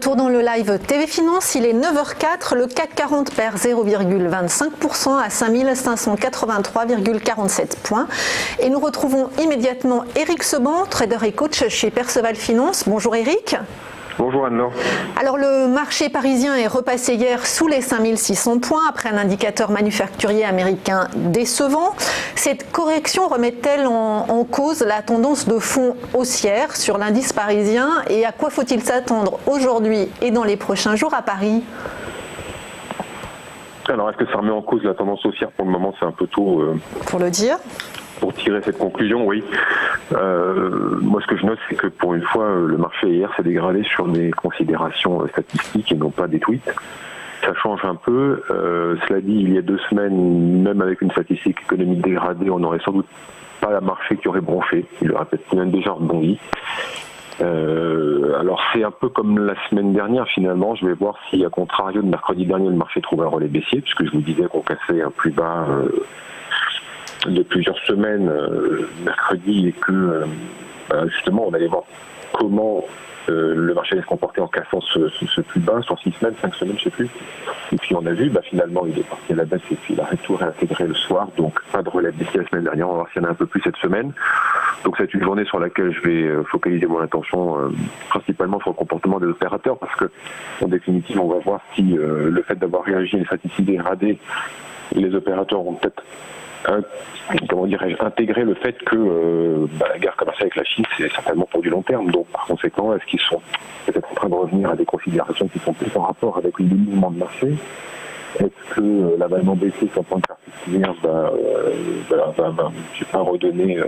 retour dans le live TV Finance, il est 9h04, le CAC 40 perd 0,25% à 5583,47 points. Et nous retrouvons immédiatement Éric Seban, trader et coach chez Perceval Finance. Bonjour Éric. Bonjour Anne-Laure. Alors le marché parisien est repassé hier sous les 5600 points après un indicateur manufacturier américain décevant. Cette correction remet-elle en cause la tendance de fond haussière sur l'indice parisien et à quoi faut-il s'attendre aujourd'hui et dans les prochains jours à Paris ? Alors est-ce que ça remet en cause la tendance haussière? Pour le moment c'est un peu tôt pour le dire. Pour tirer cette conclusion, oui. Moi, ce que je note, c'est que pour une fois, le marché hier s'est dégradé sur des considérations statistiques et non pas des tweets. Ça change un peu. Cela dit, il y a 2 semaines, même avec une statistique économique dégradée, on n'aurait sans doute pas un marché qui aurait bronché. Il aurait peut-être même déjà rebondi. Alors c'est un peu comme la semaine dernière finalement. Je vais voir si, à contrario de mercredi dernier, le marché trouve un relais baissier, puisque je vous disais qu'on cassait un plus bas de plusieurs semaines mercredi et que justement on allait voir comment le marché allait se comporter en cassant ce plus bas sur 6 semaines, 5 semaines, je sais plus. Et puis on a vu, finalement il est parti à la baisse et puis il a tout réintégré le soir, donc pas de relais baissier la semaine dernière, on va voir s'il y en a un peu plus cette semaine. Donc c'est une journée sur laquelle je vais focaliser mon attention principalement sur le comportement des opérateurs, parce que en définitive on va voir si le fait d'avoir réagi à une statistique dégradée, les opérateurs vont peut-être intégrer le fait que la guerre commerciale avec la Chine, c'est certainement pour du long terme. Donc, par conséquent, est-ce qu'ils sont peut-être en train de revenir à des considérations qui sont plus en rapport avec le mouvement de marché? Est-ce que l'avalement baissier sur le point de particulier va redonner,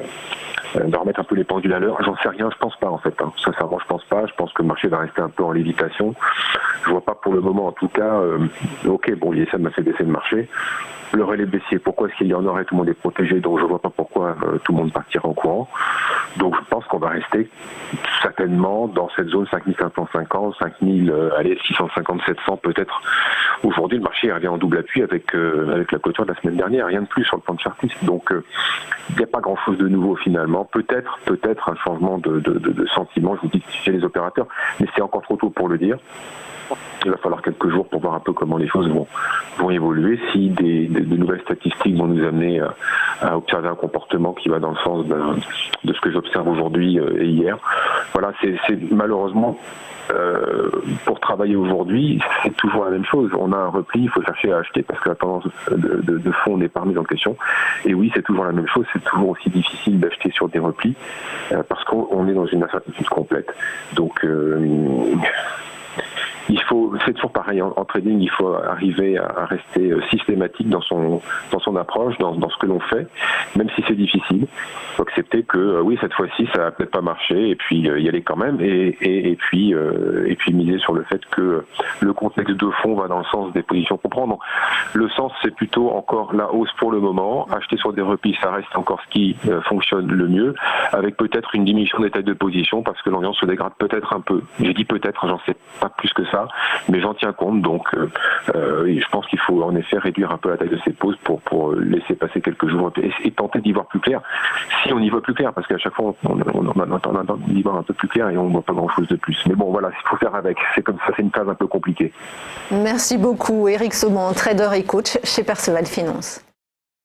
va remettre un peu les pendules à l'heure? J'en sais rien, je pense pas en fait. Sincèrement, je pense pas. Je pense que le marché va rester un peu en lévitation. Je vois pas pour le moment, en tout cas. Ça m'a fait baisser le marché. Le relais baissier, pourquoi est-ce qu'il y en aurait? Tout le monde est protégé, donc je vois pas pourquoi tout le monde partira en courant. Donc je pense qu'on va rester certainement dans cette zone 5550, 650, 700 peut-être. Aujourd'hui, le marché revient en double appui avec la clôture de la semaine dernière, rien de plus sur le plan de chartiste. Donc il n'y a pas grand-chose de nouveau finalement. Peut-être un changement de sentiment, je vous dis, chez les opérateurs, mais c'est encore trop tôt pour le dire. Il va falloir quelques jours pour voir un peu comment les choses vont évoluer, si de nouvelles statistiques vont nous amener à observer un comportement qui va dans le sens de ce que j'observe aujourd'hui et hier. Voilà, c'est malheureusement, pour travailler aujourd'hui, c'est toujours la même chose. On a un repli, il faut chercher à acheter parce que la tendance de fond n'est pas remise en question. Et oui, c'est toujours la même chose, c'est toujours aussi difficile d'acheter sur des replis parce qu'on est dans une incertitude complète. Donc, c'est toujours pareil en trading, il faut arriver à rester systématique dans son approche, dans ce que l'on fait, même si c'est difficile. Il faut accepter que oui, cette fois-ci, ça va peut-être pas marcher, et puis y aller quand même, et puis miser sur le fait que le contexte de fond va dans le sens des positions qu'on prend. Donc, le sens, c'est plutôt encore la hausse pour le moment. Acheter sur des replis, ça reste encore ce qui fonctionne le mieux, avec peut-être une diminution des tailles de position, parce que l'ambiance se dégrade peut-être un peu. J'ai dit peut-être, j'en sais pas plus que ça, mais j'en tiens compte, donc je pense qu'il faut en effet réduire un peu la taille de ces pauses pour laisser passer quelques jours et tenter d'y voir plus clair, si on y voit plus clair, parce qu'à chaque fois on a d'y voir un peu plus clair et on ne voit pas grand chose de plus. Mais bon voilà, il faut faire avec, c'est comme ça, c'est une phase un peu compliquée. Merci beaucoup Éric Seban, trader et coach chez Perceval Finance.